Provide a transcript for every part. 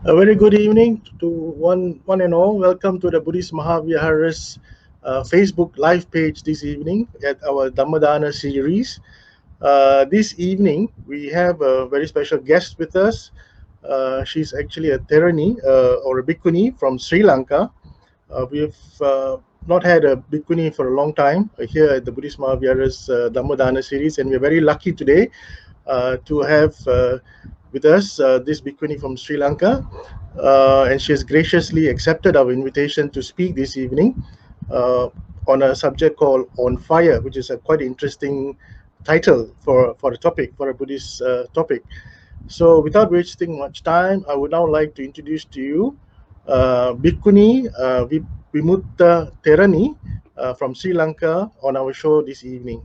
A very good evening to one and all. Welcome to the Buddhist Mahavihara's Facebook live page this evening at our Dhammadana series. This evening, we have a very special guest with us. She's actually a Therani or a Bhikkhuni from Sri Lanka. We've not had a Bhikkhuni for a long time here at the Buddhist Mahavihara's Dhammadana series, and we're very lucky today to have with us this Bhikkhuni from Sri Lanka, and she has graciously accepted our invitation to speak this evening uh, on a subject called "On Fire," which is a quite interesting title for a topic, for a Buddhist topic. So, without wasting much time, I would now like to introduce to you Bhikkhuni Vimuththa Therani from Sri Lanka on our show this evening.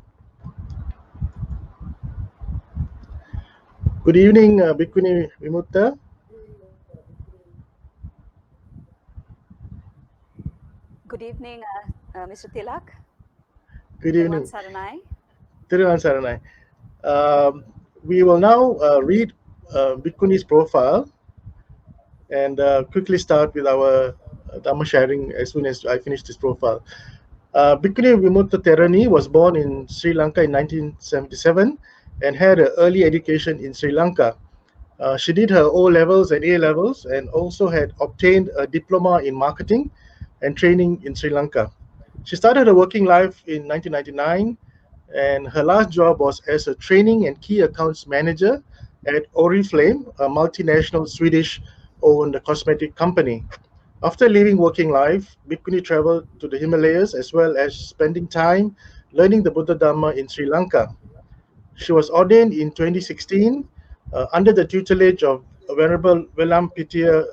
Good evening, Bhikkhuni Vimuththa. Good evening, Mr. Tilak. Good Therwan evening, Saranai. Thiruvan Saranai. Um, we will now read Bhikkhuni's profile and quickly start with our Dhamma sharing as soon as I finish this profile. Bhikkhuni Vimuththa Therani was born in Sri Lanka in 1977 and had an early education in Sri Lanka. She did her O levels and A levels and also had obtained a diploma in marketing and training in Sri Lanka. She started her working life in 1999, and her last job was as a training and key accounts manager at Oriflame, a multinational Swedish owned cosmetic company. After leaving working life, Bhikkhuni traveled to the Himalayas as well as spending time learning the Buddha Dhamma in Sri Lanka. She was ordained in 2016 under the tutelage of Venerable Velampitiya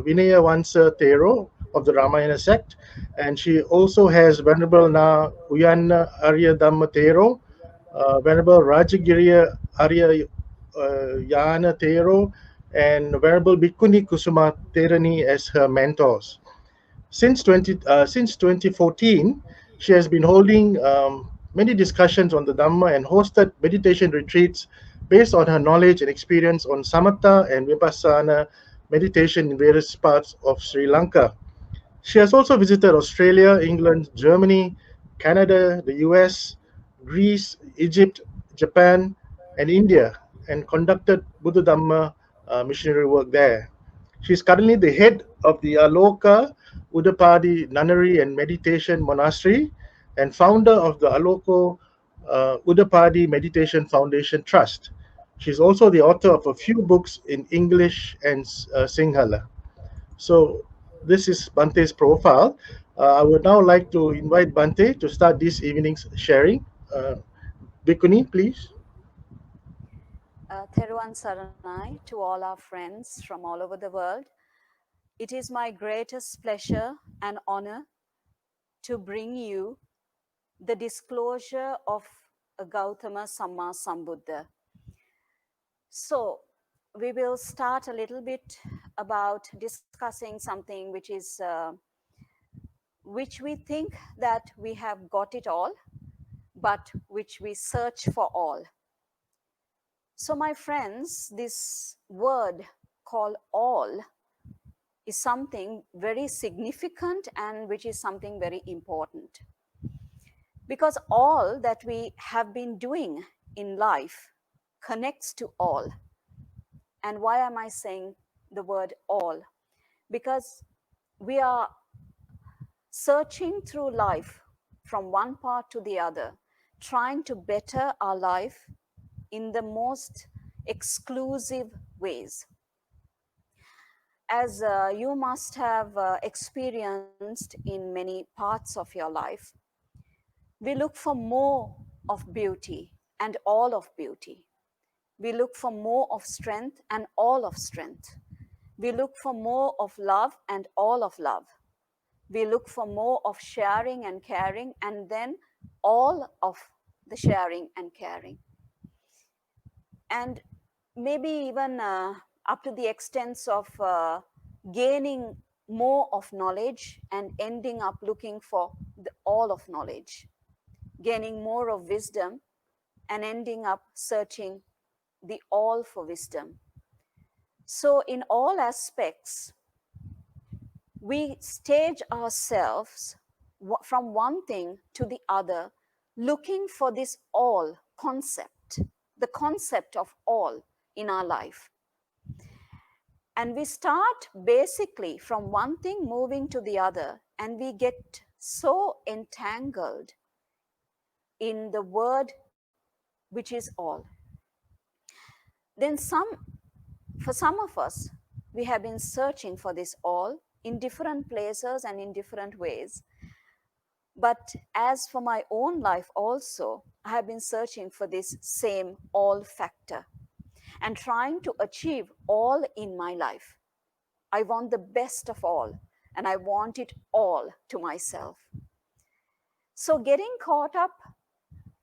Vinaya Vansa Thero of the Ramayana sect, and she also has Venerable Na Uyana Arya Dhamma Thero, Venerable Rajagiriya Arya Yana Thero, and Venerable Bhikkhuni Kusuma Therani as her mentors. Since 2014, she has been holding many discussions on the Dhamma and hosted meditation retreats based on her knowledge and experience on Samatha and Vipassana meditation in various parts of Sri Lanka. She has also visited Australia, England, Germany, Canada, the US, Greece, Egypt, Japan, and India, and conducted Buddha Dhamma missionary work there. She is currently the head of the Aloka Udapadi Nunnery and Meditation Monastery and founder of the Aloko Udapadi Meditation Foundation Trust. She is also the author of a few books in English and Sinhala. So this is Bante's profile. I would now like to invite Bante to start this evening's sharing. Bhikkhuni, please. Therwan Saranai to all our friends from all over the world. It is my greatest pleasure and honor to bring you the disclosure of Gautama Samma Sambuddha. So, we will start a little bit about discussing something which we think that we have got it all, but which we search for all. So, my friends, this word called all is something very significant and which is something very important. Because all that we have been doing in life connects to all. And why am I saying the word all? Because we are searching through life from one part to the other, trying to better our life in the most exclusive ways. As you must have experienced in many parts of your life, we look for more of beauty and all of beauty. We look for more of strength and all of strength. We look for more of love and all of love. We look for more of sharing and caring, and then all of the sharing and caring. And maybe even up to the extent of gaining more of knowledge and ending up looking for all of knowledge, gaining more of wisdom and ending up searching the all for wisdom. So, in all aspects, we stage ourselves from one thing to the other, looking for this all concept, the concept of all in our life. And we start basically from one thing moving to the other, and we get so entangled in the word which is all. Then for some of us, we have been searching for this all in different places and in different ways. But as for my own life also, I have been searching for this same all factor and trying to achieve all in my life. I want the best of all, and I want it all to myself. So, getting caught up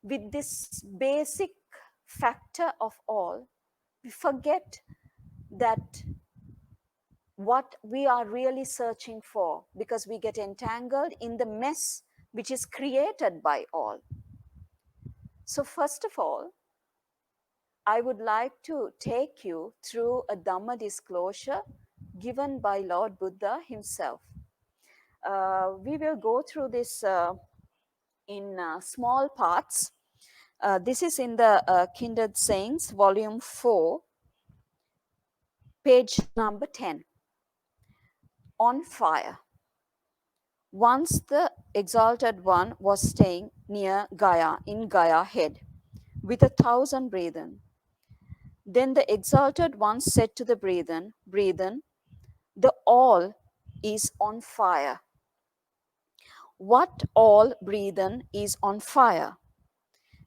with this basic factor of all, we forget that what we are really searching for, because we get entangled in the mess which is created by all. So, first of all, I would like to take you through a Dhamma disclosure given by Lord Buddha himself. We will go through this in small parts. This is in the Kindred Sayings, volume 4, page number 10. On fire. Once the Exalted One was staying near Gaya, in Gaya head, with 1,000 brethren. Then the Exalted One said to the brethren, Brethren, the all is on fire. What all, brethren, is on fire?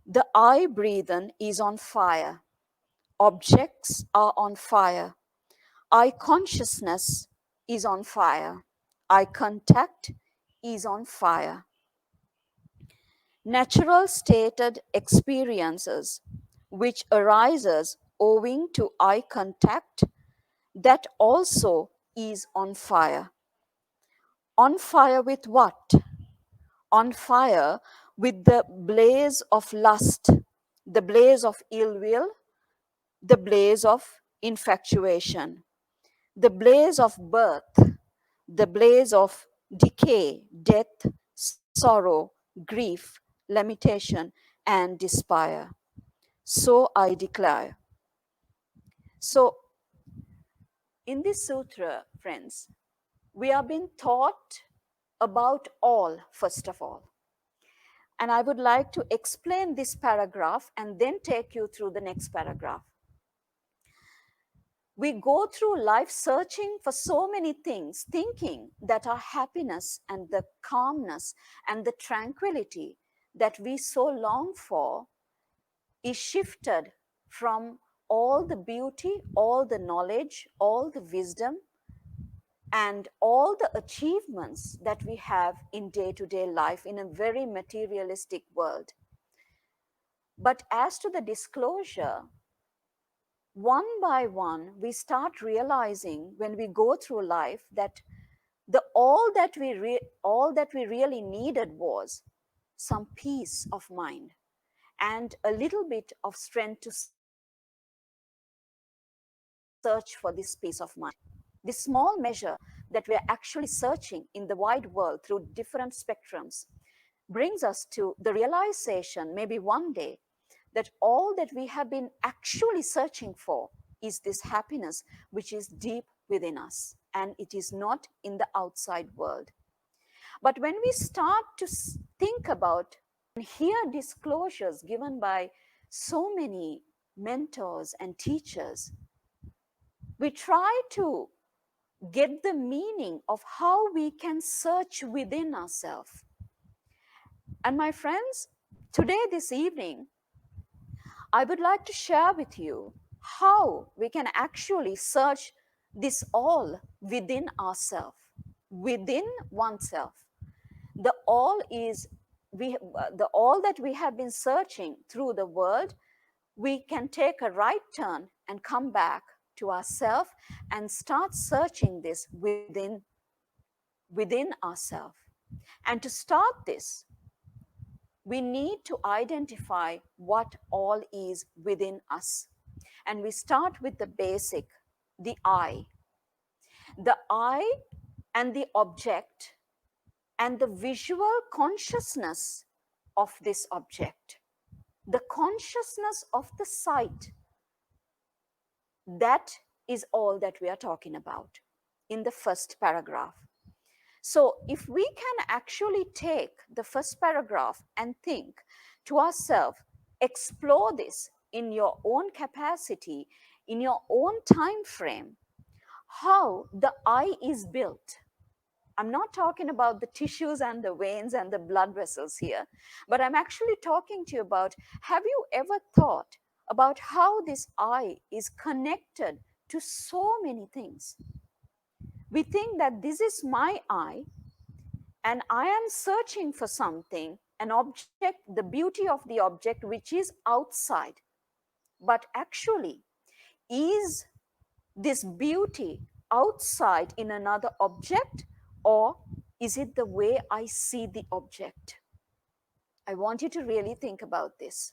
The I, brethren, is on fire. Objects are on fire. I consciousness is on fire. I contact is on fire. Natural stated experiences which arises owing to eye contact, that also is on fire. On fire with what? On fire with the blaze of lust, the blaze of ill will, the blaze of infatuation, the blaze of birth, the blaze of decay, death, sorrow, grief, lamentation, and despair. So I declare. So, in this sutra, friends, we are being taught about all, first of all. And I would like to explain this paragraph and then take you through the next paragraph. We go through life searching for so many things, thinking that our happiness and the calmness and the tranquility that we so long for is shifted from all the beauty, all the knowledge, all the wisdom, and all the achievements that we have in day-to-day life in a very materialistic world. But as to the disclosure, one by one, we start realizing when we go through life that all that we really needed was some peace of mind and a little bit of strength to search for this peace of mind. This small measure that we are actually searching in the wide world through different spectrums brings us to the realization, maybe one day, that all that we have been actually searching for is this happiness which is deep within us, and it is not in the outside world. But when we start to think about and hear disclosures given by so many mentors and teachers, we try to get the meaning of how we can search within ourselves. And my friends, today, this evening, I would like to share with you how we can actually search this all within ourselves, within oneself. The all is the all that we have been searching through the world. We can take a right turn and come back to ourselves and start searching this within ourselves. And to start this, we need to identify what all is within us. And we start with the basic. the I. The I and the object and the visual consciousness of this object. The consciousness of the sight. That is all that we are talking about in the first paragraph. So, if we can actually take the first paragraph and think to ourselves, explore this in your own capacity, in your own time frame, how the I is built. I'm not talking about the tissues and the veins and the blood vessels here, but I'm actually talking to you about, have you ever thought about how this I is connected to so many things? We think that this is my I, and I am searching for something, an object, the beauty of the object which is outside. But actually, is this beauty outside in another object, or is it the way I see the object? I want you to really think about this.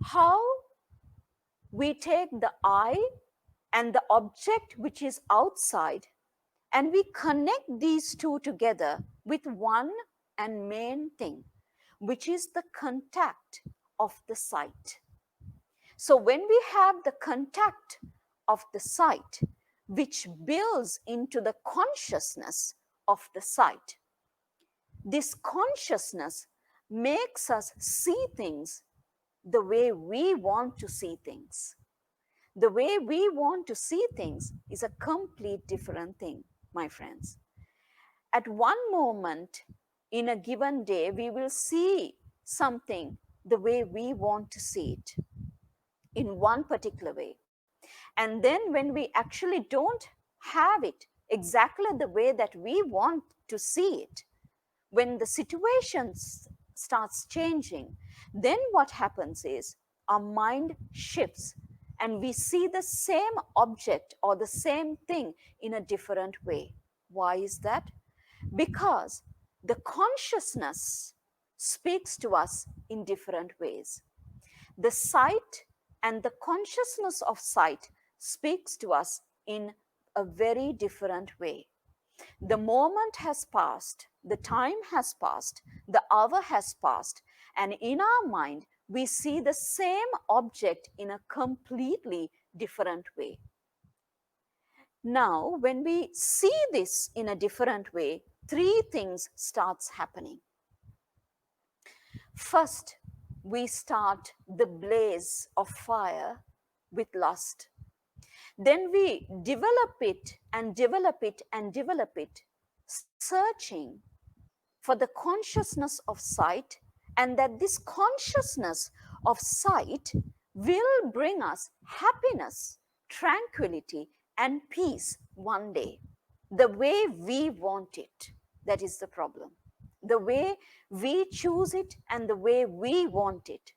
How we take the I and the object which is outside, and we connect these two together with one and main thing, which is the contact of the sight. So when we have the contact of the sight, which builds into the consciousness of the sight, this consciousness makes us see things the way we want to see things. The way we want to see things is a complete different thing, my friends. At one moment in a given day, we will see something the way we want to see it in one particular way. And then when we actually don't have it exactly the way that we want to see it, when the situation starts changing, then what happens is our mind shifts and we see the same object or the same thing in a different way. Why is that? Because the consciousness speaks to us in different ways. The sight and the consciousness of sight speaks to us in a very different way. The moment has passed, the time has passed, the hour has passed, and in our mind, we see the same object in a completely different way. Now, when we see this in a different way, three things starts happening. First, we start the blaze of fire with lust. Then we develop it and develop it and develop it, searching for the consciousness of sight, and that this consciousness of sight will bring us happiness, tranquility, and peace one day, the way we want it. That is the problem. The way we choose it and the way we want it.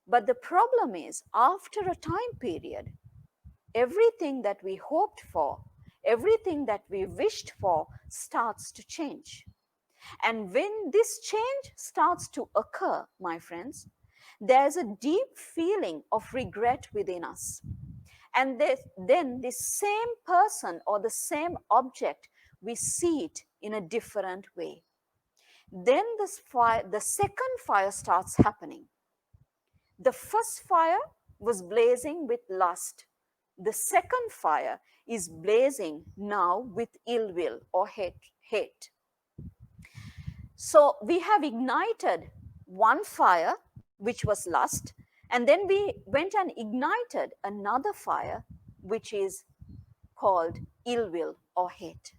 But the problem is, after a time period, everything that we hoped for, everything that we wished for starts to change. And when this change starts to occur, my friends, there's a deep feeling of regret within us. And then this same person or the same object, we see it in a different way. Then the second fire starts happening. The first fire was blazing with lust. The second fire is blazing now with ill will or hate. So we have ignited one fire, which was lust, and then we went and ignited another fire, which is called ill will or hate,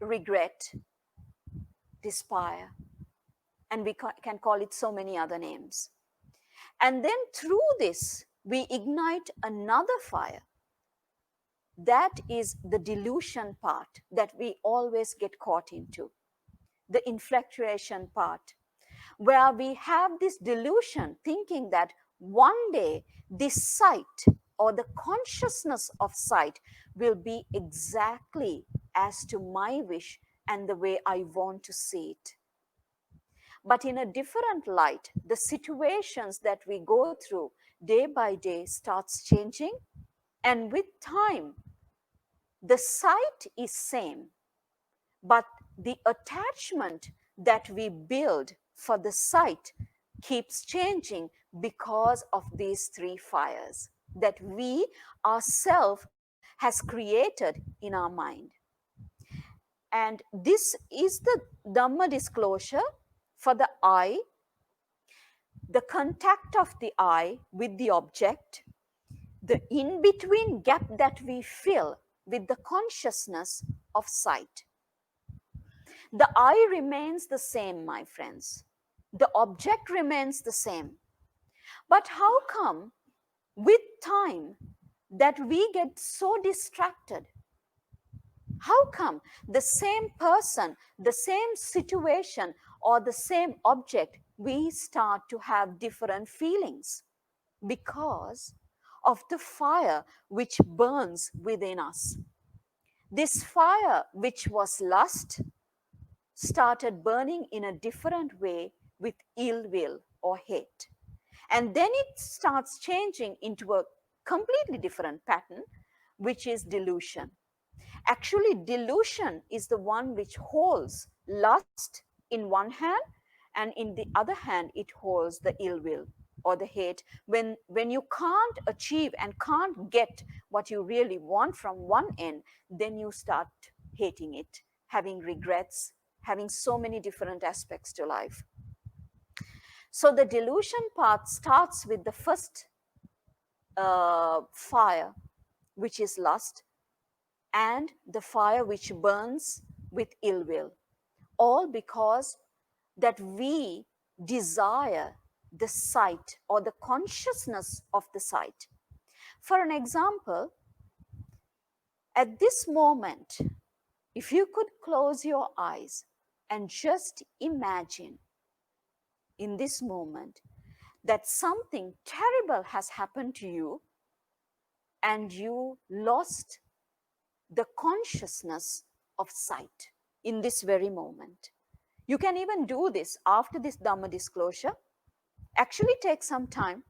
regret, despair, and we can call it so many other names. And then through this, we ignite another fire. That is the delusion part that we always get caught into, the infatuation part, where we have this delusion thinking that one day this sight or the consciousness of sight will be exactly as to my wish and the way I want to see it. But in a different light, the situations that we go through day by day starts changing, And with time, the sight is same, but the attachment that we build for the sight keeps changing because of these three fires that we ourselves has created in our mind. And this is the Dhamma disclosure for the eye, the contact of the eye with the object, the in between gap that we fill with the consciousness of sight. The eye remains the same, my friends. The object remains the same. But how come with time that we get so distracted? How come the same person, the same situation, or the same object, we start to have different feelings? Because of the fire which burns within us. This fire, which was lust, started burning in a different way with ill will or hate. And then it starts changing into a completely different pattern, which is delusion. Actually, delusion is the one which holds lust in one hand, and in the other hand, it holds the ill will or the hate. When you can't achieve and can't get what you really want from one end, then you start hating it, having regrets, having so many different aspects to life. So the delusion part starts with the first fire, which is lust, and the fire which burns with ill will, all because that we desire the sight or the consciousness of the sight. For an example, at this moment, if you could close your eyes and just imagine in this moment that something terrible has happened to you and you lost the consciousness of sight in this very moment. You can even do this after this Dhamma disclosure. Actually, take some time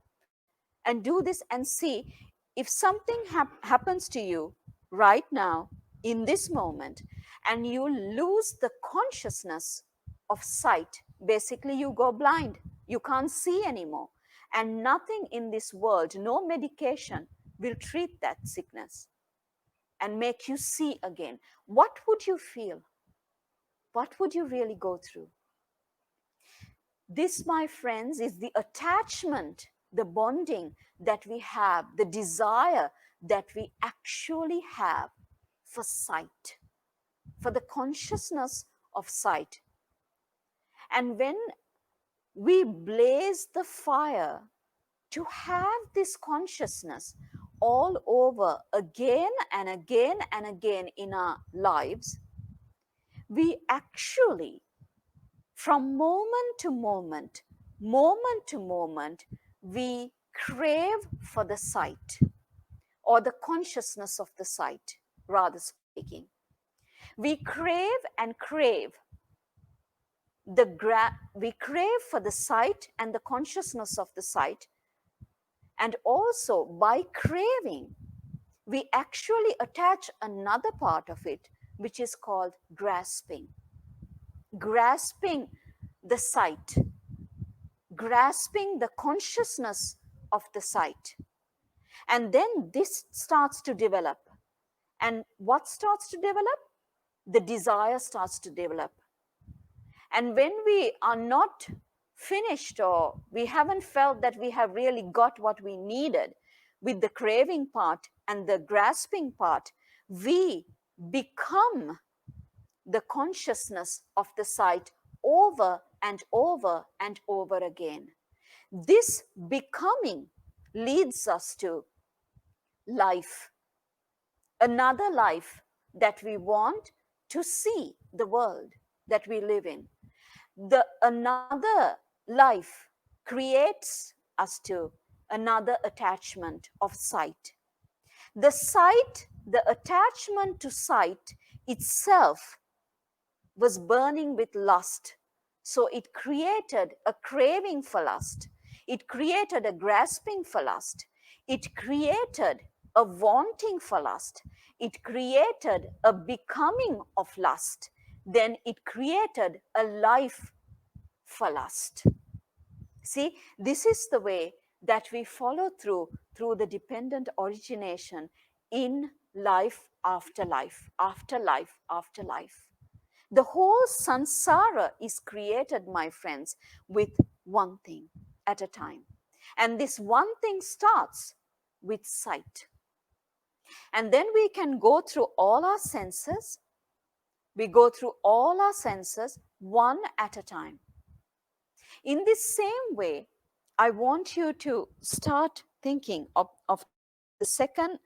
and do this and see if something happens to you right now in this moment and you lose the consciousness of sight. Basically, you go blind, you can't see anymore, and nothing in this world, no medication will treat that sickness and make you see again. What would you feel? What would you really go through? This, my friends, is the attachment, the bonding that we have, the desire that we actually have for sight, for the consciousness of sight. And when we blaze the fire to have this consciousness all over again and again and again in our lives, we actually, from moment to moment, we crave for the sight or the consciousness of the sight, rather speaking. We crave and crave we crave for the sight and the consciousness of the sight. And also by craving, we actually attach another part of it, which is called grasping. Grasping the sight, grasping the consciousness of the sight. And then this starts to develop. And what starts to develop? The desire starts to develop. And when we are not finished or we haven't felt that we have really got what we needed with the craving part and the grasping part, we become the consciousness of the sight over and over and over again. This becoming leads us to life, another life that we want to see the world that we live in. The another life creates us to another attachment of sight. The sight, the attachment to sight itself was burning with lust. So it created a craving for lust. It created a grasping for lust. It created a wanting for lust. It created a becoming of lust. Then it created a life for lust. See, this is the way that we follow through the dependent origination in life after life, after life, after life. The whole sansara is created, my friends, with one thing at a time. And this one thing starts with sight. And then we can go through all our senses. We go through all our senses one at a time. In this same way, I want you to start thinking of the second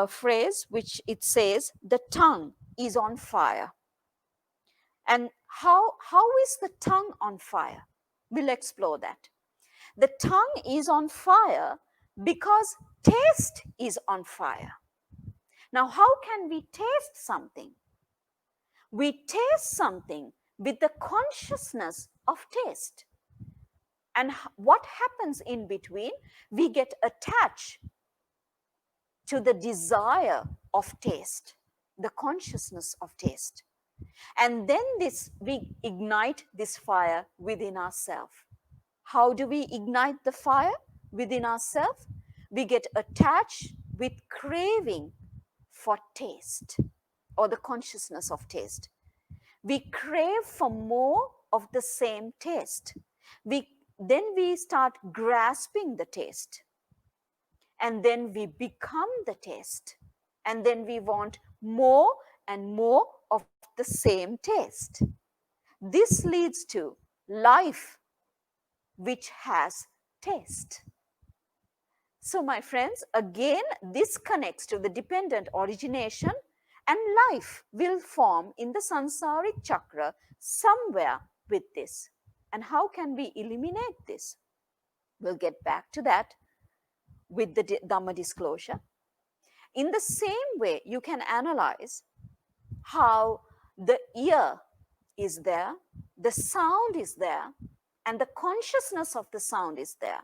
phrase, which it says, the tongue is on fire. And how is the tongue on fire? We'll explore that. The tongue is on fire because taste is on fire. Now, how can we taste something? We taste something with the consciousness of taste. And what happens in between? We get attached to the desire of taste, the consciousness of taste. And then we ignite this fire within ourselves. How do we ignite the fire within ourselves? We get attached with craving for taste or the consciousness of taste. We crave for more of the same taste. Then we start grasping the taste. And then we become the taste. And then we want more and more of the same taste. This leads to life which has taste. So, my friends, again, this connects to the dependent origination, and life will form in the sansaric chakra somewhere with this. And how can we eliminate this? We'll get back to that with the Dhamma disclosure. In the same way, you can analyze how the ear is there, the sound is there, and the consciousness of the sound is there,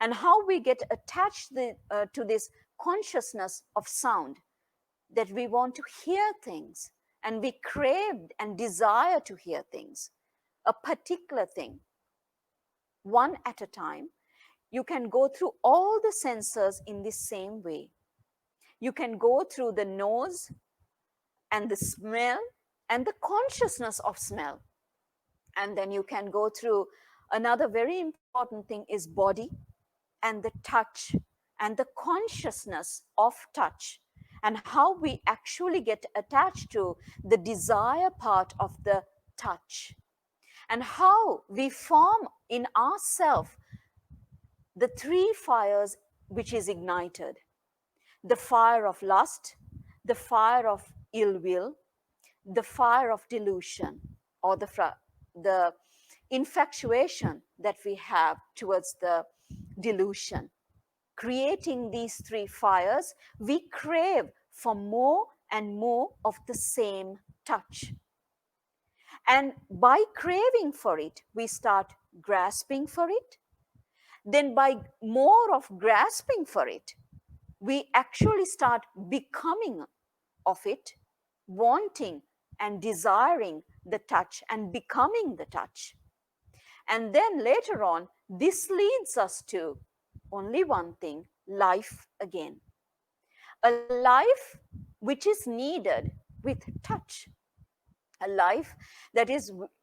and how we get attached to this consciousness of sound, that we want to hear things and we crave and desire to hear things, a particular thing, one at a time. You can go through all the senses in the same way. You can go through the nose and the smell and the consciousness of smell. And then you can go through another very important thing is body and the touch and the consciousness of touch, and how we actually get attached to the desire part of the touch, and how we form in ourselves the three fires which is ignited: the fire of lust, the fire of ill will, the fire of delusion, or the infatuation that we have towards the delusion. Creating these three fires, we crave for more and more of the same touch. And by craving for it, we start grasping for it. Then by more of grasping for it, we actually start becoming of it, wanting and desiring the touch and becoming the touch. And then later on, this leads us to only one thing: life again. A life which is needed with touch. A life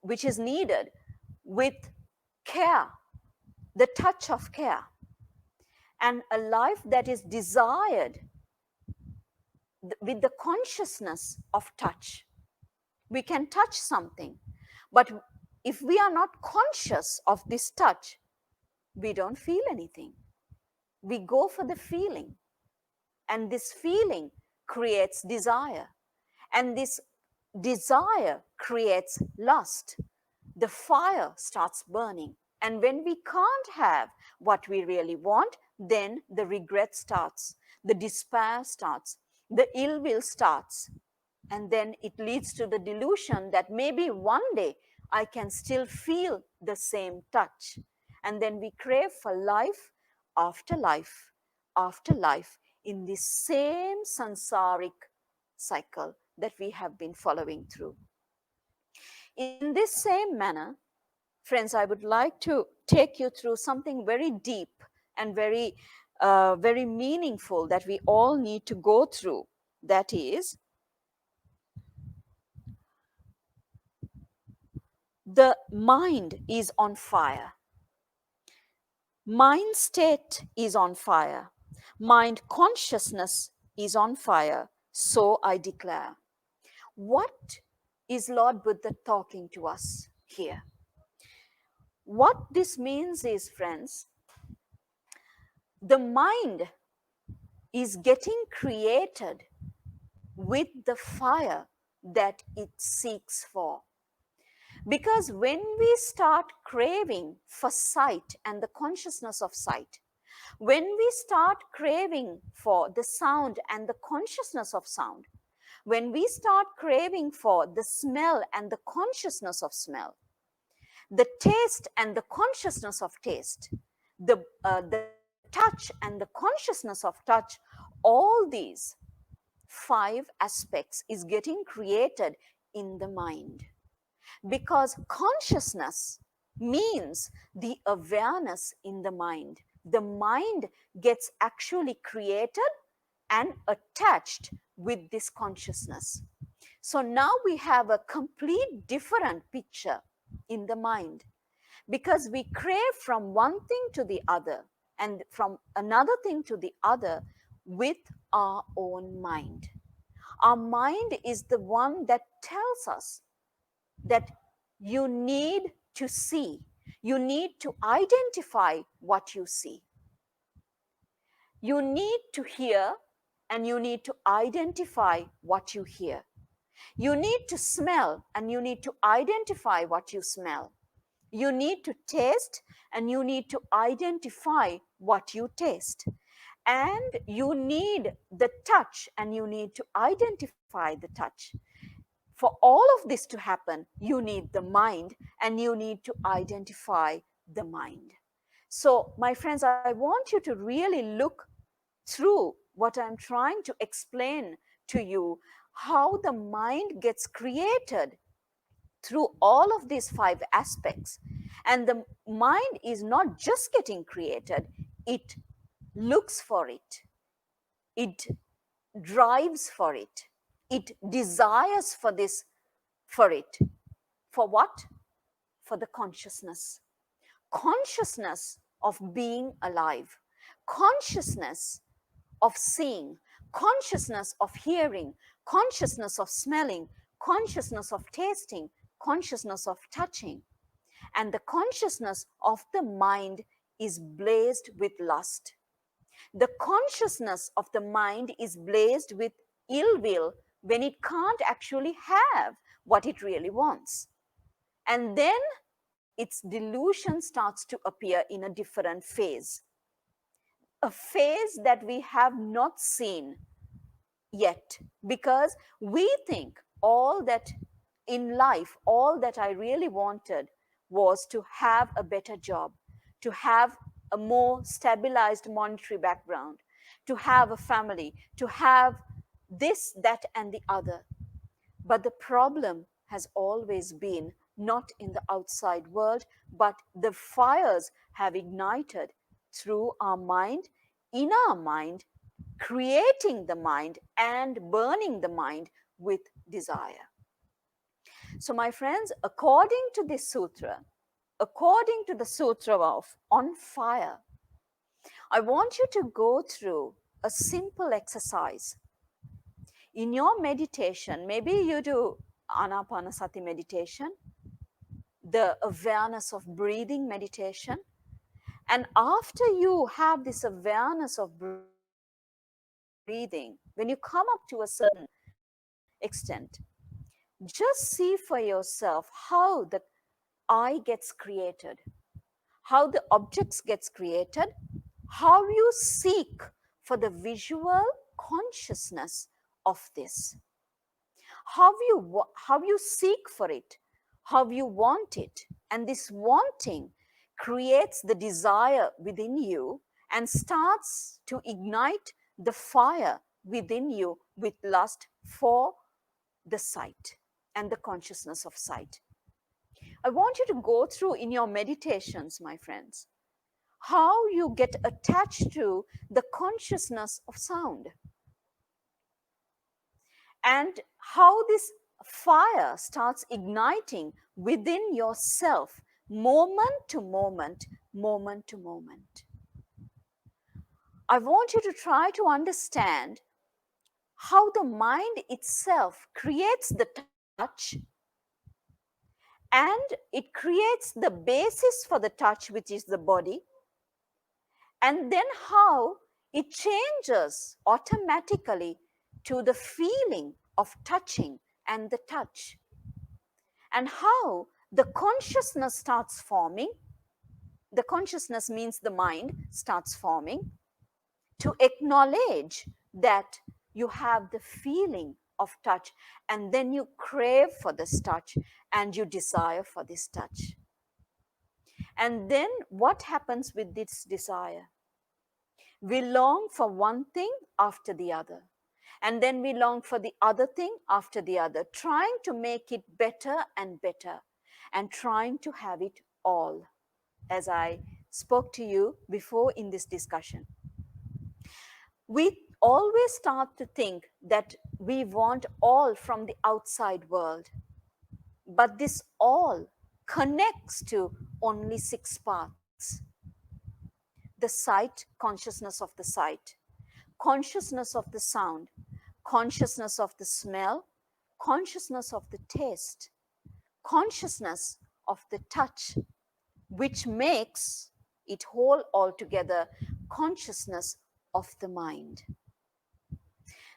which is needed with care, the touch of care. And a life that is desired with the consciousness of touch. We can touch something, but if we are not conscious of this touch, we don't feel anything. We go for the feeling, and this feeling creates desire, and this desire creates lust. The fire starts burning, and when we can't have what we really want, then the regret starts, the despair starts, the ill will starts, and then it leads to the delusion that maybe one day I can still feel the same touch. And then we crave for life after life after life in the same sansaric cycle that we have been following through. In this same manner, friends, I would like to take you through something very deep and very meaningful that we all need to go through. That is, the mind is on fire. Mind state is on fire. Mind consciousness is on fire. So I declare. What is Lord Buddha talking to us here? What this means is, friends, the mind is getting created with the fire that it seeks for. Because when we start craving for sight and the consciousness of sight, when we start craving for the sound and the consciousness of sound, when we start craving for the smell and the consciousness of smell, the taste and the consciousness of taste, the touch and the consciousness of touch, all these five aspects is getting created in the mind. Because consciousness means the awareness in the mind. The mind gets actually created and attached with this consciousness. So now we have a complete different picture in the mind, because we crave from one thing to the other and from another thing to the other with our own mind. Our mind is the one that tells us that you need to see, you need to identify what you see. You need to hear and you need to identify what you hear. You need to smell and you need to identify what you smell. You need to taste and you need to identify what you taste. And you need the touch and you need to identify the touch. For all of this to happen, you need the mind and you need to identify the mind. So, my friends, I want you to really look through what I'm trying to explain to you, how the mind gets created through all of these five aspects. And the mind is not just getting created, it looks for it, it drives for it, it desires for this, for it. For what? For the consciousness. Consciousness of being alive, consciousness of seeing, consciousness of hearing, consciousness of smelling, consciousness of tasting, consciousness of touching. And the consciousness of the mind is blazed with lust. The consciousness of the mind is blazed with ill will when it can't actually have what it really wants. And then its delusion starts to appear in a different phase, a phase that we have not seen yet, because we think all that in life, all that I really wanted was to have a better job, to have a more stabilized monetary background, to have a family, to have this, that, and the other. But the problem has always been not in the outside world, but the fires have ignited through our mind, in our mind, creating the mind and burning the mind with desire. So, my friends, according to this sutra, according to the sutra of on fire, I want you to go through a simple exercise. In your meditation, maybe you do anapanasati meditation, the awareness of breathing meditation. And after you have this awareness of breathing, when you come up to a certain extent, just see for yourself how the I gets created, how the objects gets created, how you seek for the visual consciousness of this, how you seek for it, how you want it. And this wanting creates the desire within you and starts to ignite the fire within you with lust for the sight and the consciousness of sight. I want you to go through in your meditations, my friends, how you get attached to the consciousness of sound and how this fire starts igniting within yourself moment to moment, moment to moment. I want you to try to understand how the mind itself creates the touch and it creates the basis for the touch, which is the body, and then how it changes automatically to the feeling of touching and the touch, and how the consciousness starts forming. The consciousness means the mind starts forming to acknowledge that you have the feeling of touch, and then you crave for this touch and you desire for this touch. And then what happens with this desire? We long for one thing after the other, and then we long for the other thing after the other, trying to make it better and better, and trying to have it all, as I spoke to you before in this discussion. We always start to think that we want all from the outside world, but this all connects to only six parts: the sight, consciousness of the sight, consciousness of the sound, consciousness of the smell, consciousness of the taste, consciousness of the touch, which makes it whole altogether, consciousness of the mind.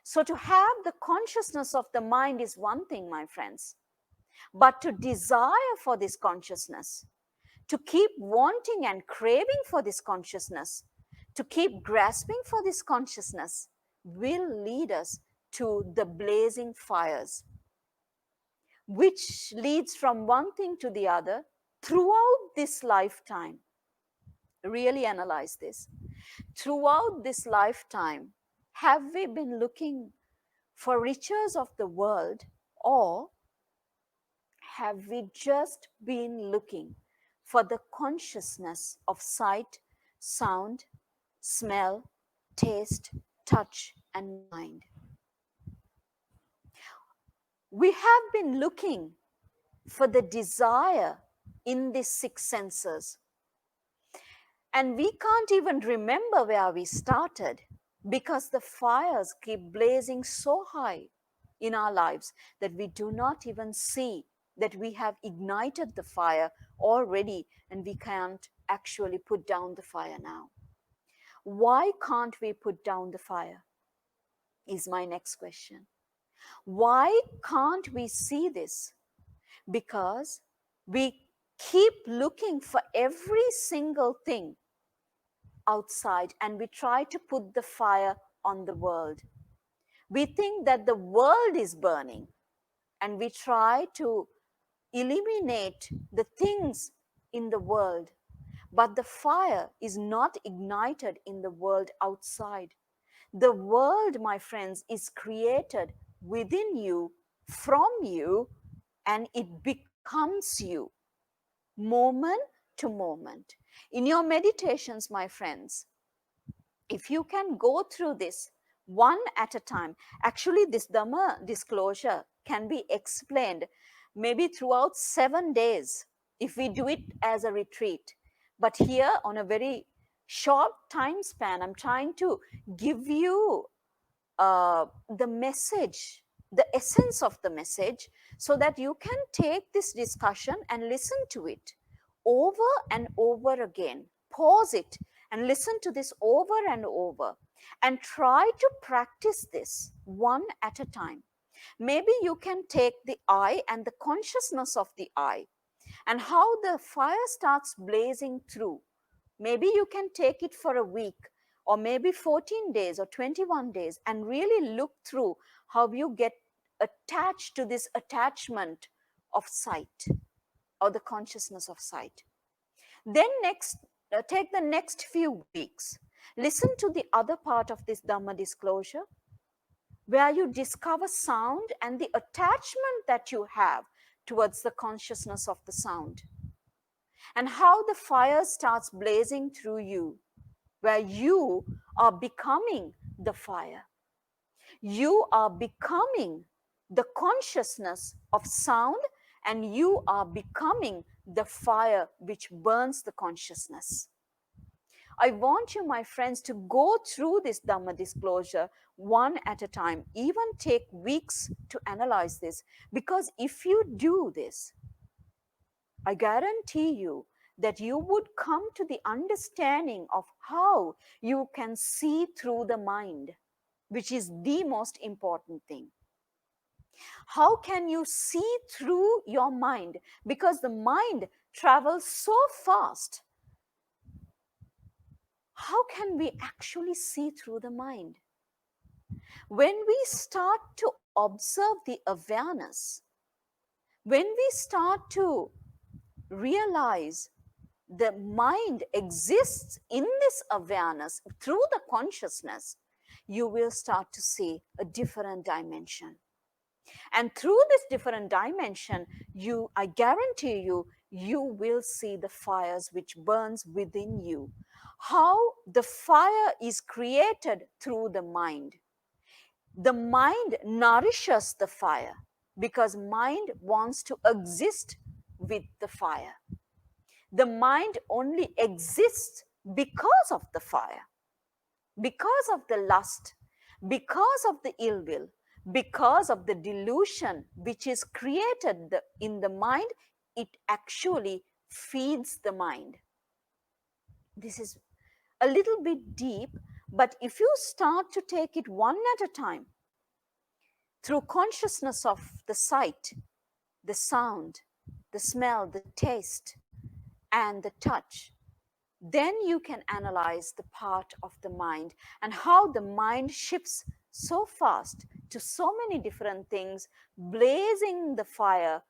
So, to have the consciousness of the mind is one thing, my friends, but to desire for this consciousness, to keep wanting and craving for this consciousness, to keep grasping for this consciousness, will lead us to the blazing fires, which leads from one thing to the other throughout this lifetime. Really analyze this. Throughout this lifetime, have we been looking for riches of the world, or have we just been looking for the consciousness of sight, sound, smell, taste, touch, and mind? We have been looking for the desire in these six senses, and we can't even remember where we started because the fires keep blazing so high in our lives that we do not even see that we have ignited the fire already and we can't actually put down the fire now. Why can't we put down the fire? Is my next question. Why can't we see this? Because we keep looking for every single thing outside and we try to put the fire on the world. We think that the world is burning and we try to eliminate the things in the world, but the fire is not ignited in the world outside. The world, my friends, is created within you, from you, and it becomes you moment to moment. In your meditations, my friends, if you can go through this one at a time, actually, this Dhamma disclosure can be explained maybe throughout 7 days if we do it as a retreat. But here, on a very short time span, I'm trying to give you the message, the essence of the message, so that you can take this discussion and listen to it over and over again. Pause it and listen to this over and over and try to practice this one at a time. Maybe you can take the eye and the consciousness of the eye and how the fire starts blazing through. Maybe you can take it for a week or maybe 14 days or 21 days and really look through how you get attached to this attachment of sight or the consciousness of sight. Then next, take the next few weeks Listen to the other part of this Dhamma disclosure, where you discover sound and the attachment that you have towards the consciousness of the sound, and how the fire starts blazing through you, where you are becoming the fire. You are becoming the consciousness of sound, and you are becoming the fire which burns the consciousness. I want you, my friends, to go through this Dhamma disclosure one at a time. Even take weeks to analyze this. Because if you do this, I guarantee you that you would come to the understanding of how you can see through the mind, which is the most important thing. How can you see through your mind? Because the mind travels so fast. How can we actually see through the mind? When we start to observe the awareness, when we start to realize the mind exists in this awareness through the consciousness, you will start to see a different dimension. And through this different dimension, I guarantee you, you will see the fires which burns within you. How the fire is created through the mind. The mind nourishes the fire because mind wants to exist with the fire. The mind only exists because of the fire, because of the lust, because of the ill will, because of the delusion which is created in the mind. It actually feeds the mind. This is a little bit deep, but if you start to take it one at a time, through consciousness of the sight, the sound, the smell, the taste, and the touch, then you can analyze the part of the mind and how the mind shifts so fast to so many different things, blazing the fire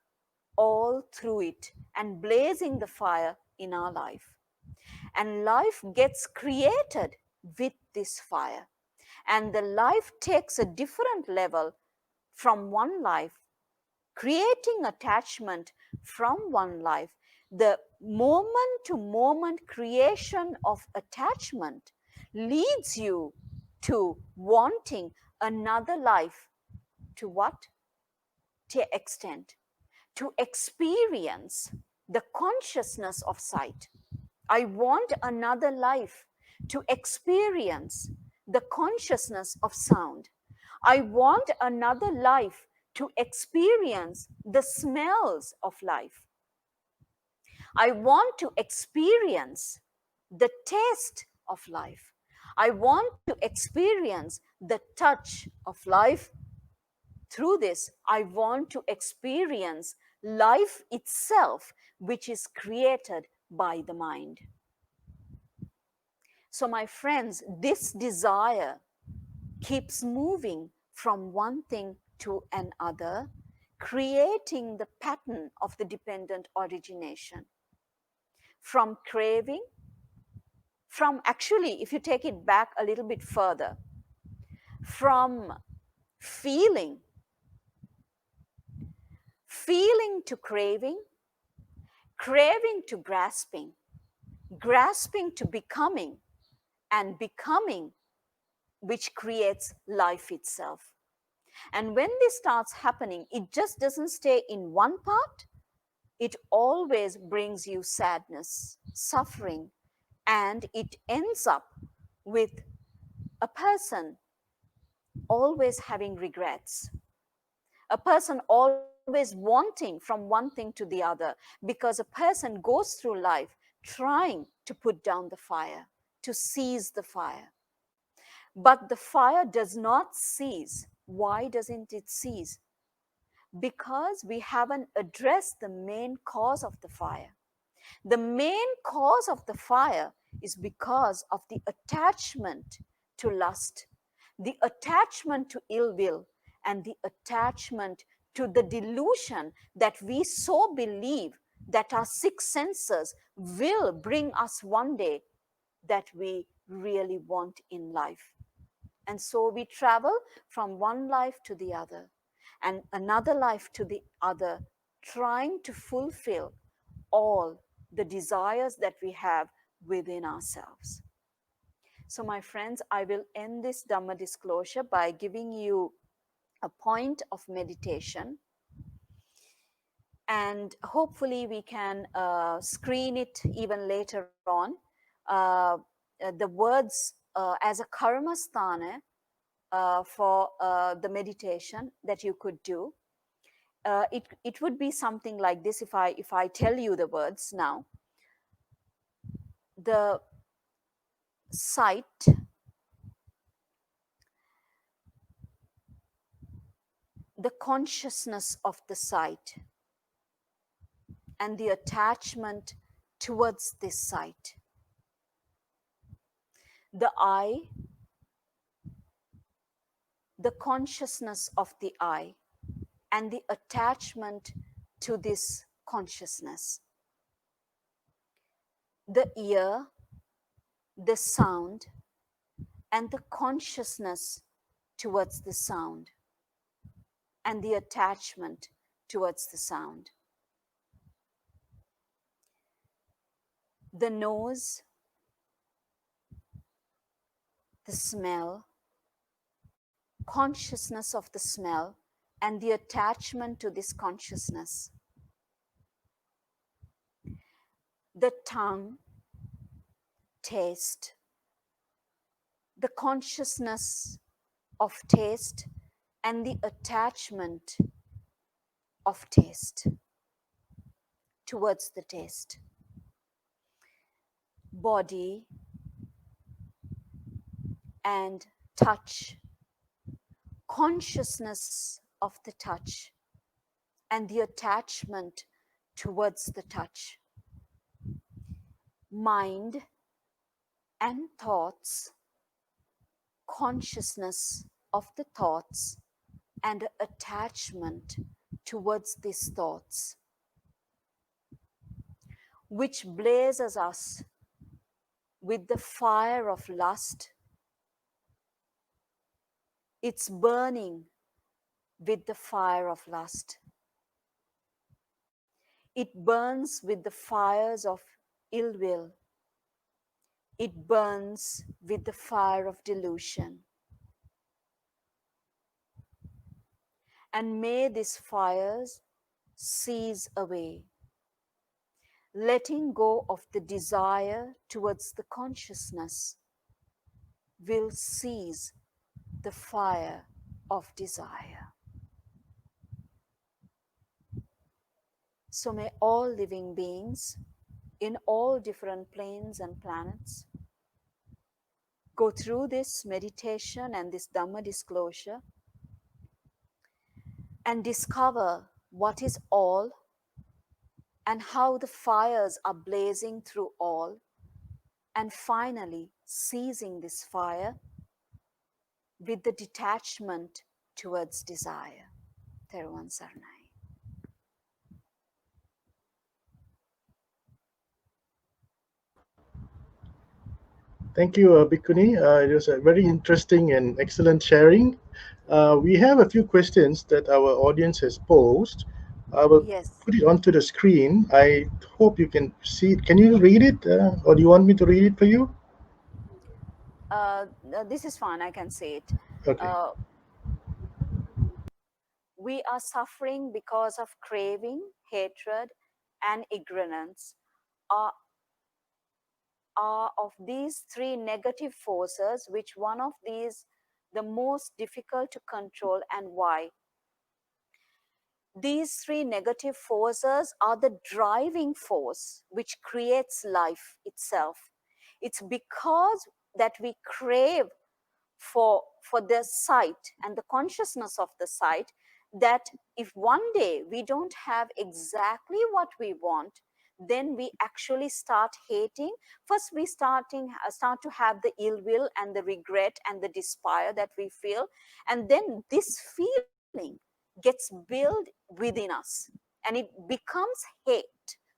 all through it and blazing the fire in our life. And life gets created with this fire. And the life takes a different level from one life, creating attachment from one life. The moment to moment creation of attachment leads you to wanting another life. To what? To extent? To experience the consciousness of sight. I want another life to experience the consciousness of sound. I want another life to experience the smells of life. I want to experience the taste of life. I want to experience the touch of life. Through this, I want to experience life itself, which is created by the mind. So, my friends, this desire keeps moving from one thing to another, creating the pattern of the dependent origination. From craving, from actually, if you take it back a little bit further, from feeling, feeling to craving, craving to grasping, grasping to becoming, and becoming, which creates life itself. And when this starts happening, it just doesn't stay in one part. It always brings you sadness, suffering, and it ends up with a person always having regrets, a person always wanting from one thing to the other, because a person goes through life trying to put down the fire, to seize the fire. But the fire does not cease. Why doesn't it cease? Because we haven't addressed the main cause of the fire. The main cause of the fire is because of the attachment to lust, the attachment to ill will, and the attachment to the delusion that we so believe that our six senses will bring us one day that we really want in life. And so we travel from one life to the other and another life to the other, trying to fulfill all the desires that we have within ourselves. So, my friends, I will end this Dhamma disclosure by giving you a point of meditation, and hopefully we can screen it even later on. The words as a karmasthana for the meditation that you could do. It would be something like this if I tell you the words now. The sight, the consciousness of the sight, and the attachment towards this sight. The eye, the consciousness of the eye, and the attachment to this consciousness. The ear, the sound, and the consciousness towards the sound, and the attachment towards the sound. The nose, the smell, consciousness of the smell, and the attachment to this consciousness. The tongue, taste, the consciousness of taste, and the attachment of taste towards the taste. Body and touch, consciousness of the touch, and the attachment towards the touch. Mind and thoughts, consciousness of the thoughts, and attachment towards these thoughts, which blazes us with the fire of lust. It's burning with the fire of lust. It burns with the fires of ill will. It burns with the fire of delusion. And may these fires cease away. Letting go of the desire towards the consciousness will cease the fire of desire. So may all living beings in all different planes and planets go through this meditation and this Dhamma disclosure and discover what is all and how the fires are blazing through all, and finally seizing this fire with the detachment towards desire. Therani Saranai. Thank you, Bhikkhuni. It was a very interesting and excellent sharing. We have a few questions that our audience has posed. I will Yes, put it onto the screen. I hope you can see it. Can you read it, or do you want me to read it for you? this is fine, I can say it. Okay. Uh, we are suffering because of craving, hatred, and ignorance. Are, are of these three negative forces, which one of these the most difficult to control, and why? These three negative forces are the driving force which creates life itself. It's because that we crave for the sight and the consciousness of the sight, that if one day we don't have exactly what we want, then we actually start hating. First we start to have the ill will and the regret and the despair that we feel, and then this feeling gets built within us and it becomes hate.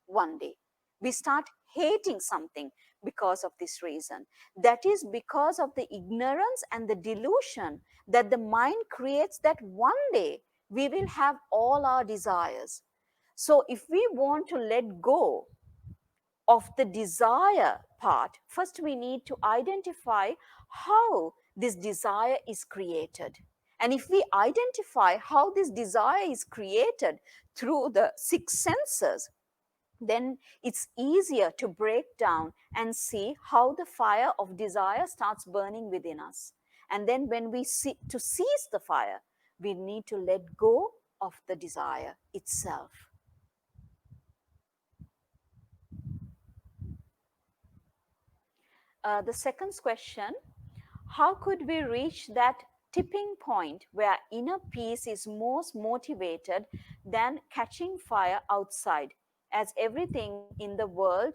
One day we start hating something because of this reason. That is because of the ignorance and the delusion that the mind creates, that one day we will have all our desires. So if we want to let go of the desire part, first we need to identify how this desire is created. And if we identify how this desire is created through the six senses, then it's easier to break down and see how the fire of desire starts burning within us. And then when we see to seize the fire, we need to let go of the desire itself. The second question: how could we reach that tipping point where inner peace is most motivated than catching fire outside, as everything in the world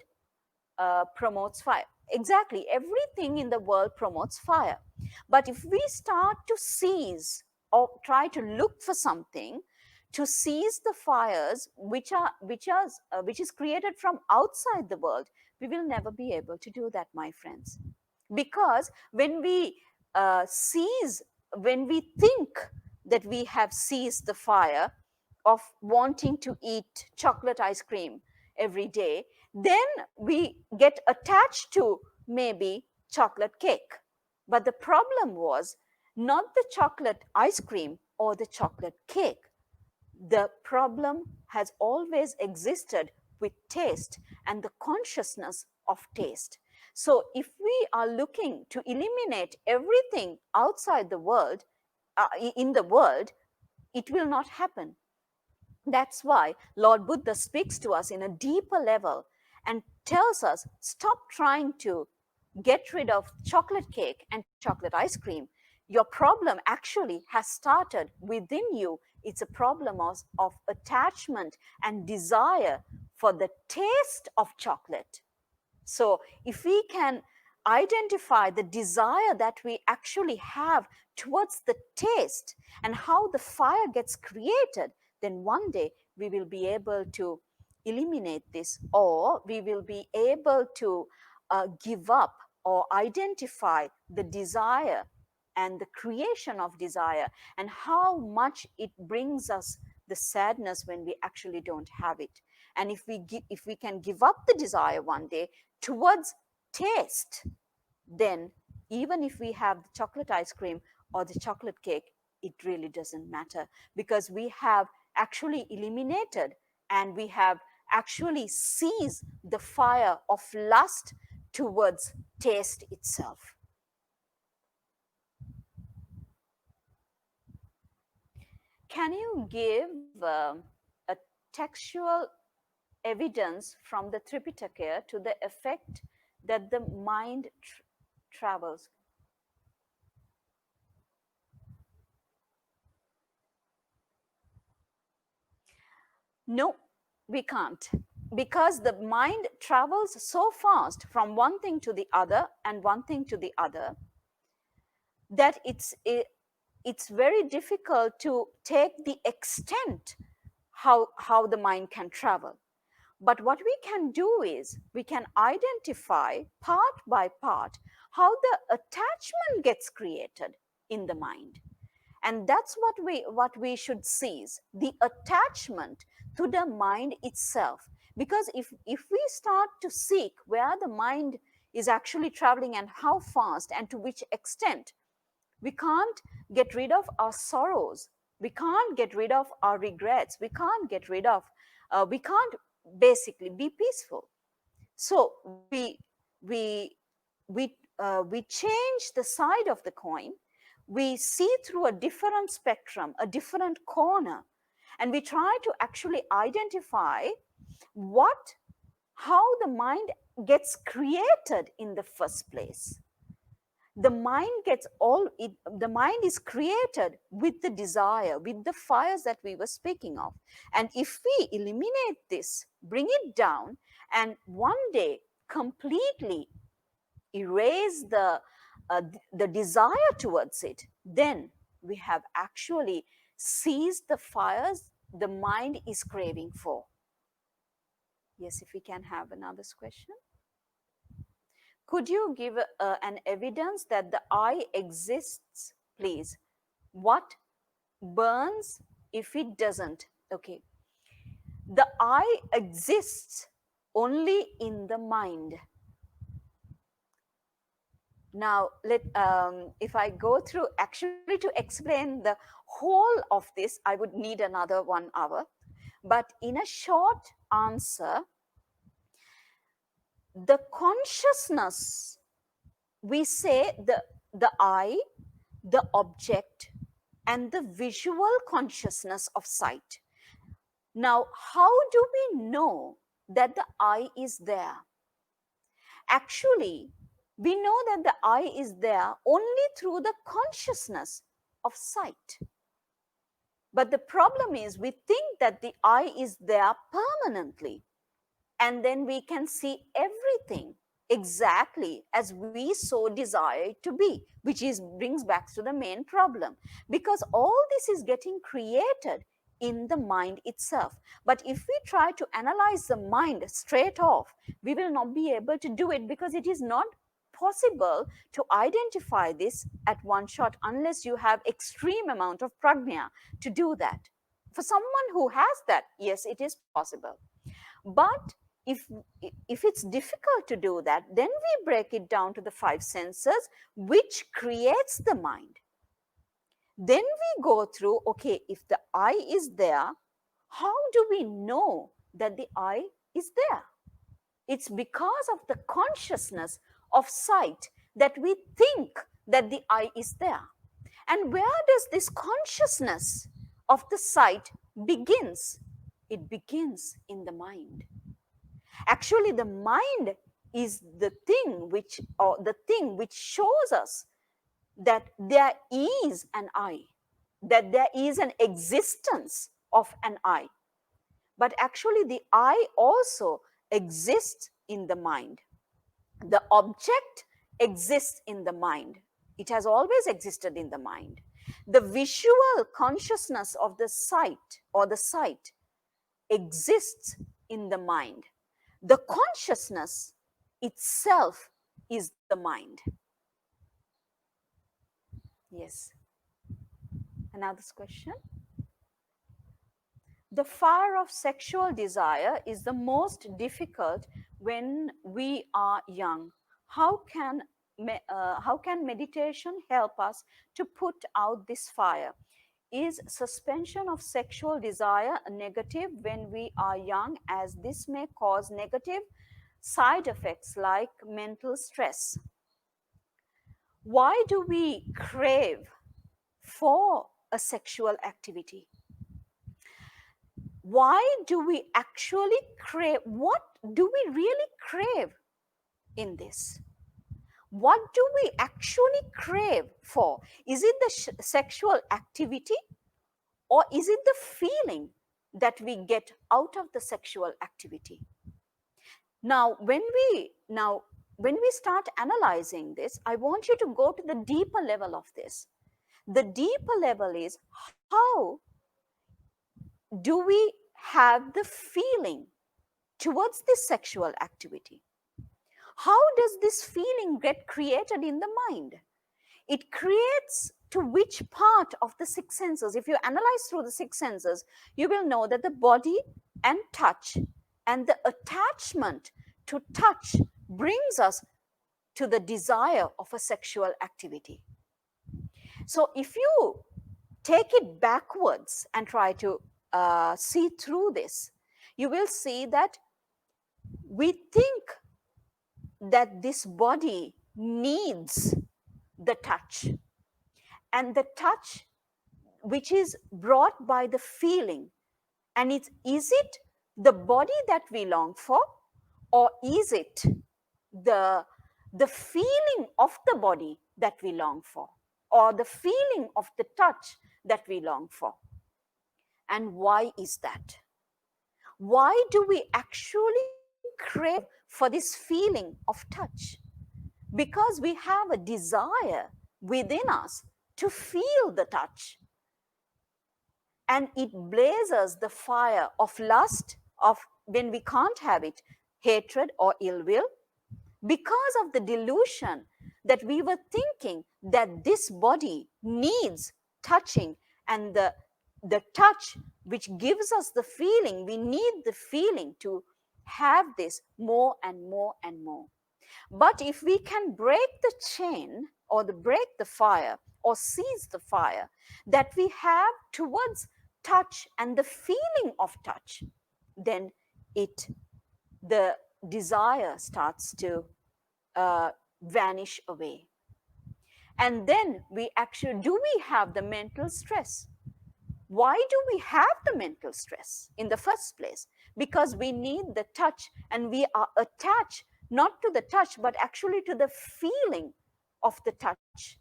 promotes fire? Exactly, everything in the world promotes fire. But if we start to seize or try to look for something to seize the fires which is created from outside the world, we will never be able to do that, my friends. Because seize when we think that we have seized the fire of wanting to eat chocolate ice cream every day, then we get attached to maybe chocolate cake. But the problem was not the chocolate ice cream or the chocolate cake. The problem has always existed with taste and the consciousness of taste. So, if we are looking to eliminate everything outside the world, in the world, it will not happen. That's why Lord Buddha speaks to us in a deeper level and tells us, stop trying to get rid of chocolate cake and chocolate ice cream. Your problem actually has started within you. It's a problem of attachment and desire for the taste of chocolate. So, if we can identify the desire that we actually have towards the taste and how the fire gets created, then one day we will be able to eliminate this, or we will be able to give up or identify the desire and the creation of desire and how much it brings us the sadness when we actually don't have it. And if we can give up the desire one day towards taste, then even if we have the chocolate ice cream or the chocolate cake, it really doesn't matter, because we have actually eliminated and we have actually seized the fire of lust towards taste itself. Can you give a textual evidence from the Tripitaka to the effect that the mind travels? No, we can't. Because the mind travels so fast from one thing to the other and one thing to the other that it's very difficult to take the extent how the mind can travel. But what we can do is we can identify part by part how the attachment gets created in the mind. And that's what we should seize, the attachment to the mind itself. Because if we start to seek where the mind is actually traveling and how fast and to which extent, we can't get rid of our sorrows, we can't get rid of our regrets, we can't basically be peaceful. So we we change the side of the coin. We see through a different spectrum, a different corner, and we try to actually identify what how the mind gets created in the first place. The mind gets all it, the mind is created with the desire, with the fires that we were speaking of. And if we eliminate this, bring it down, and one day completely erase the desire towards it, then we have actually seized the fires the mind is craving for. Yes, if we can have another question. Could you give an evidence that the I exists, please? What burns if it doesn't? Okay. The I exists only in the mind. Now, if I go through actually to explain the whole of this, I would need another 1 hour. But in a short answer, the consciousness, we say the I, the object, and the visual consciousness of sight. Now, how do we know that the I is there? Actually, we know that the I is there only through the consciousness of sight. But the problem is, we think that the I is there permanently, and then we can see everything exactly as we so desire it to be, which is brings back to the main problem, because all this is getting created in the mind itself. But if we try to analyze the mind straight off, we will not be able to do it, because it is not possible to identify this at one shot unless you have extreme amount of prajna to do that. For someone who has that, yes, it is possible. But if if it's difficult to do that, then we break it down to the five senses, which creates the mind. Then we go through, okay, if the I is there, how do we know that the I is there? It's because of the consciousness of sight that we think that the I is there. And where does this consciousness of the sight begins? It begins in the mind. Actually, the mind is the thing which, or the thing which shows us that there is an I, that there is an existence of an I. But actually, the I also exists in the mind. The object exists in the mind. It has always existed in the mind. The visual consciousness of the sight or the sight exists in the mind. The consciousness itself is the mind. Yes. Another question. The fire of sexual desire is the most difficult when we are young. How can how can meditation help us to put out this fire? Is suspension of sexual desire negative when we are young, as this may cause negative side effects like mental stress? Why do we crave for a sexual activity? Why do we actually crave? What do we really crave in this? What do we actually crave for? Is it the sexual activity, or is it the feeling that we get out of the sexual activity? Now, when we start analyzing this, I want you to go to the deeper level of this. The deeper level is, how do we have the feeling towards this sexual activity? How does this feeling get created in the mind? It creates to which part of the six senses? If you analyze through the six senses, you will know that the body and touch and the attachment to touch brings us to the desire of a sexual activity. So if you take it backwards and try to see through this, you will see that we think that this body needs the touch, and the touch which is brought by the feeling. And is it the body that we long for, or is it the the feeling of the body that we long for, or the feeling of the touch that we long for? And why is that? Why do we actually crave for this feeling of touch? Because we have a desire within us to feel the touch, and it blazes the fire of lust of, when we can't have it, hatred or ill will, because of the delusion that we were thinking that this body needs touching, and the touch which gives us the feeling, we need the feeling to have this more and more and more. But if we can break the chain, or break the fire, or seize the fire that we have towards touch and the feeling of touch, then it the desire starts to vanish away. And then we actually, do we have the mental stress? Why do we have the mental stress in the first place? Because we need the touch, and we are attached not to the touch, but actually to the feeling of the touch.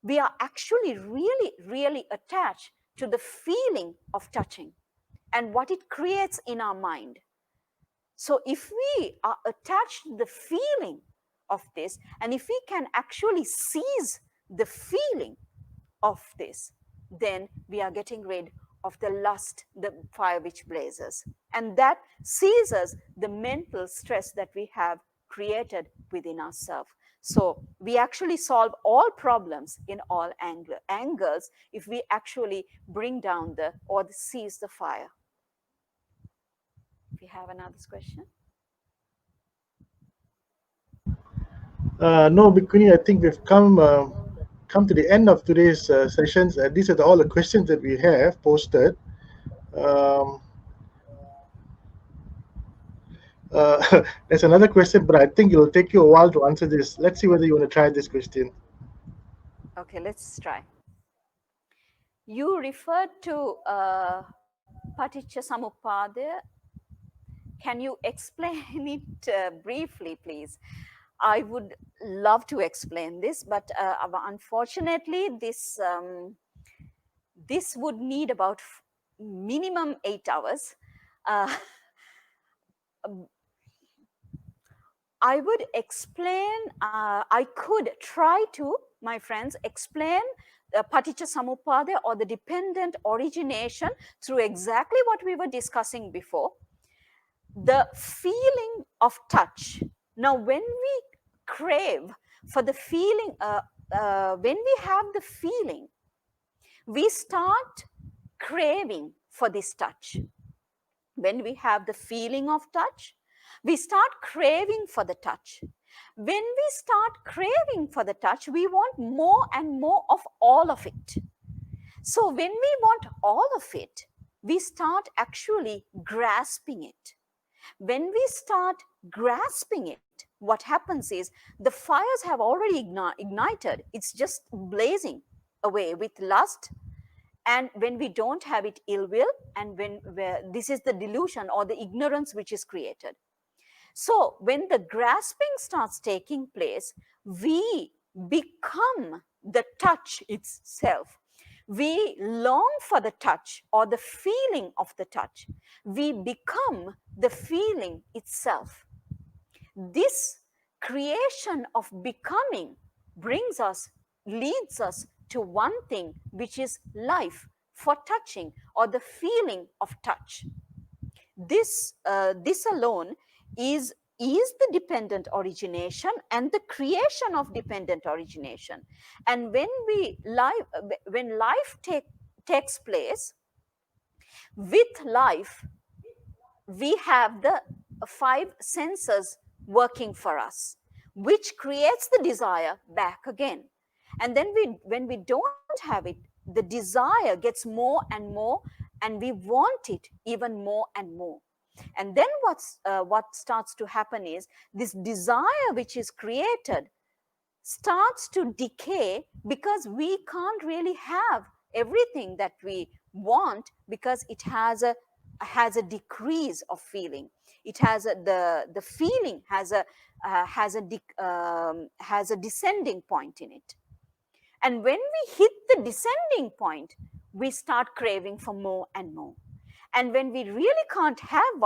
We are actually really, really attached to the feeling of touching and what it creates in our mind. So if we are attached to the feeling of this, and if we can actually seize the feeling of this, then we are getting rid of the lust, the fire which blazes. And that seizes the mental stress that we have created within ourselves. So we actually solve all problems in all angles if we actually bring down or seize the fire. If you have another question. No, Bhikkhuni, I think we've come to the end of today's sessions. These are all the questions that we have posted. Um, there's another question, but I think it'll take you a while to answer this. Let's see whether you want to try this question. Okay, let's try. You referred to Paticca Samuppada. Can you explain it briefly, please? I would love to explain this, but unfortunately, this would need about minimum 8 hours. Uh, I would explain, I could try to, my friends, explain Paticca Samuppada, or the dependent origination, through exactly what we were discussing before. The feeling of touch. Now, when we crave for the feeling, when we have the feeling, we start craving for this touch. When we have the feeling of touch, we start craving for the touch. When we start craving for the touch, we want more and more of all of it. So when we want all of it, we start actually grasping it. When we start grasping it, what happens is the fires have already ignited. It's just blazing away with lust. And when we don't have it, ill will, and this is the delusion or the ignorance which is created. So when the grasping starts taking place, we become the touch itself. We long for the touch or the feeling of the touch. We become the feeling itself. This creation of becoming leads us to one thing, which is life for touching, or the feeling of touch. This alone is the dependent origination and the creation of dependent origination. And when life takes place, with life we have the five senses working for us, which creates the desire back again. And then when we don't have it, the desire gets more and more, and we want it even more and more. And then what starts to happen is, this desire which is created starts to decay, because we can't really have everything that we want, because it has a decrease of feeling. It has the feeling has a descending point in it. And when we hit the descending point, we start craving for more and more. And when we really can't have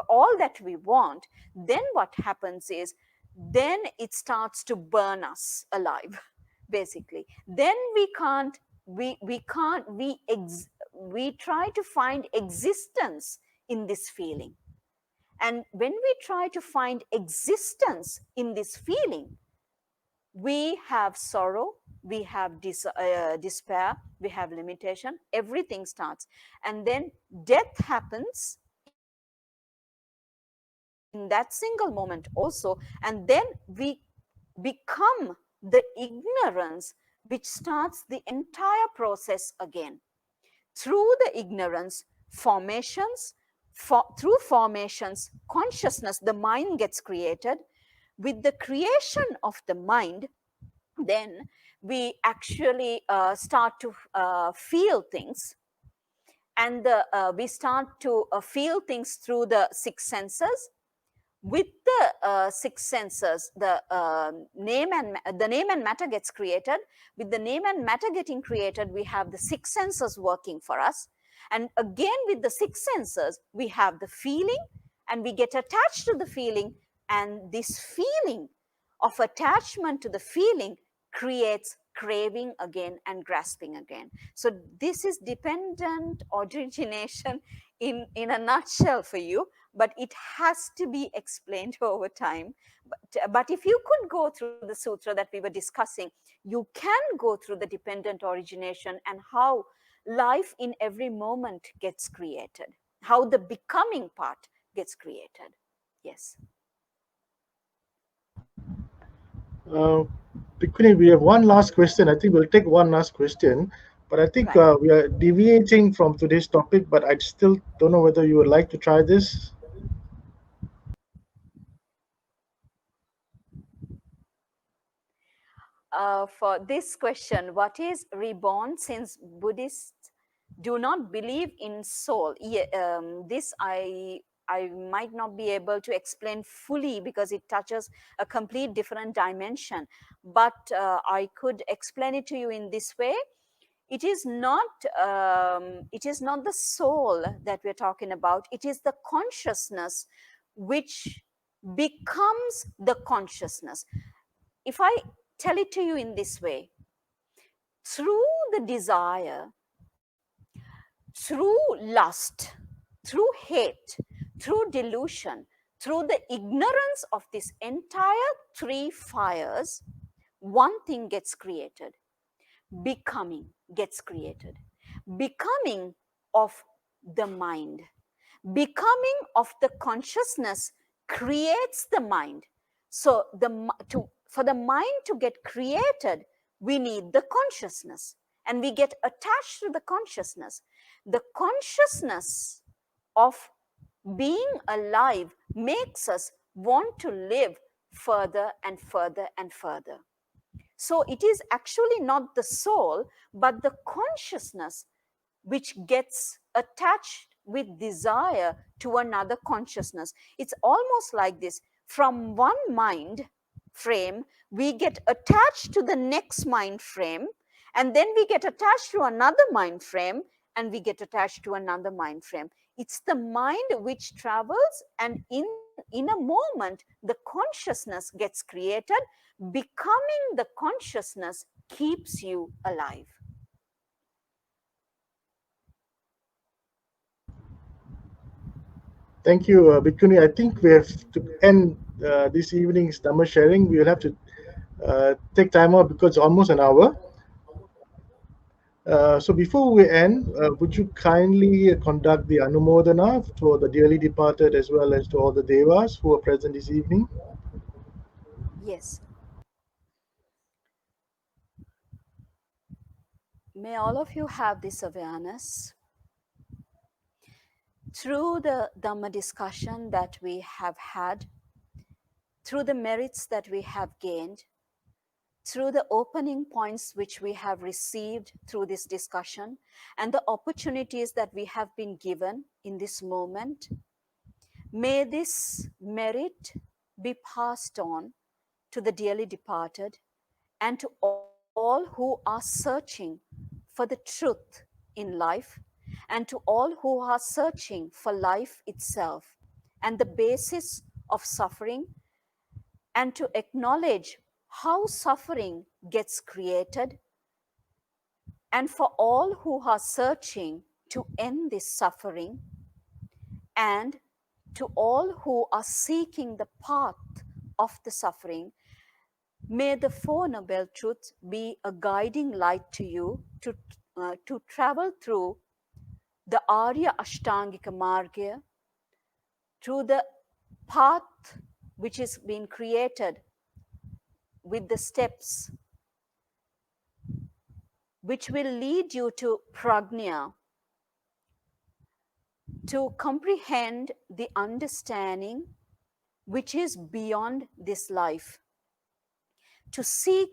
all that we want, then what happens is, then it starts to burn us alive, basically. Then we try to find existence in this feeling. And when we try to find existence in this feeling, we have sorrow, we have despair, we have limitation, everything starts. And then death happens in that single moment also. And then we become the ignorance which starts the entire process again. Through the ignorance, through formations, consciousness, the mind gets created. With the creation of the mind, then we actually start to feel things, and we start to feel things through the six senses. With the six senses, the name and matter gets created. With the name and matter getting created, we have the six senses working for us. And again, with the six senses, we have the feeling, and we get attached to the feeling. And this feeling of attachment to the feeling creates craving again and grasping again. So this is dependent origination in a nutshell for you, but it has to be explained over time. But if you could go through the sutra that we were discussing, you can go through the dependent origination and how life in every moment gets created, how the becoming part gets created. Yes. Uh, Bhikkhuni, we have one last question. I think we'll take one last question, but I think Right. we are deviating from today's topic. But I still don't know whether you would like to try this. For this question, what is reborn, since Buddhists do not believe in soul? This I might not be able to explain fully because it touches a complete different dimension. But I could explain it to you in this way. It is not the soul that we're talking about. It is the consciousness which becomes the consciousness. If I tell it to you in this way, through the desire, through lust, through hate, through delusion, through the ignorance of this entire three fires, one thing gets created: becoming gets created. Becoming of the mind, becoming of the consciousness creates the mind. So for the mind to get created, we need the consciousness, and we get attached to the consciousness. The consciousness of being alive makes us want to live further and further and further. So it is actually not the soul, but the consciousness which gets attached with desire to another consciousness. It's almost like this: from one mind frame, we get attached to the next mind frame, and then we get attached to another mind frame, and we get attached to another mind frame. It's the mind which travels, and in a moment, the consciousness gets created. Becoming the consciousness keeps you alive. Thank you, Bhikkhuni. I think we have to end this evening's Dhamma sharing. We will have to take time out because it's almost an hour. So before we end, would you kindly conduct the Anumodana for the dearly departed as well as to all the Devas who are present this evening? Yes. May all of you have this awareness through the Dhamma discussion that we have had, through the merits that we have gained, through the opening points which we have received through this discussion, and the opportunities that we have been given in this moment. May this merit be passed on to the dearly departed and to all who are searching for the truth in life, and to all who are searching for life itself and the basis of suffering, and to acknowledge how suffering gets created, and for all who are searching to end this suffering, and to all who are seeking the path of the suffering, may the Four Noble Truths be a guiding light to you to travel through the Arya Ashtangika Marga, through the path which is being created with the steps which will lead you to prajna, to comprehend the understanding which is beyond this life, to seek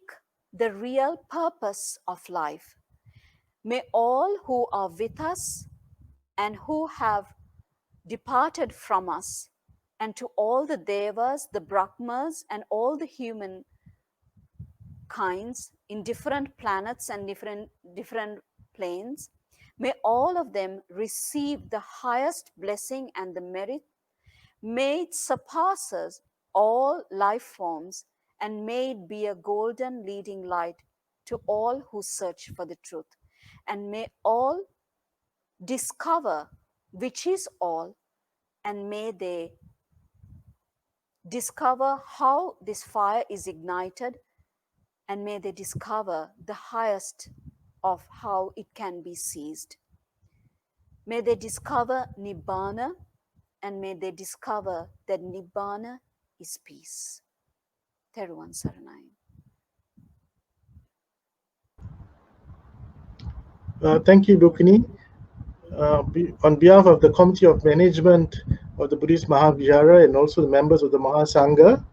the real purpose of life. May all who are with us and who have departed from us, and to all the devas, the brahmas, and all the human kinds in different planets and different planes, may all of them receive the highest blessing and the merit. May it surpasses all life forms, and may it be a golden leading light to all who search for the truth. And may all discover which is all, and may they discover how this fire is ignited, and may they discover the highest of how it can be seized. May they discover Nibbana, and may they discover that Nibbana is peace. Theruvan Saranai. Thank you, Bhikkhuni. On behalf of the Committee of Management of the Buddhist Mahavihara and also the members of the Mahasangha,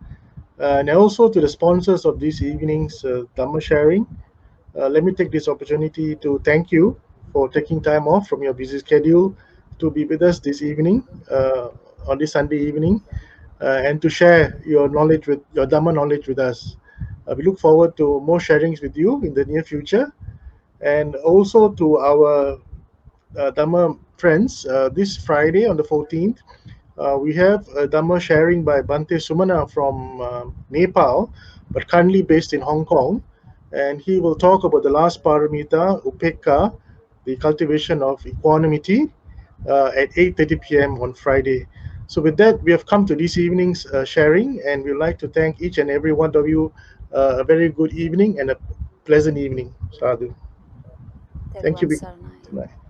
and also to the sponsors of this evening's Dhamma sharing, let me take this opportunity to thank you for taking time off from your busy schedule to be with us this evening, on this Sunday evening, and to share your knowledge with your Dhamma knowledge with us. We look forward to more sharings with you in the near future, and also to our Dhamma friends. This Friday on the 14th, we have a Dhamma sharing by Bante Sumana from Nepal, but currently based in Hong Kong. And he will talk about the last paramita, Upekka, the cultivation of equanimity, at 8:30 p.m. on Friday. So with that, we have come to this evening's sharing, and we'd like to thank each and every one of you a very good evening and a pleasant evening. Sadhu. Thank you. Theruvan Saranai. Bye.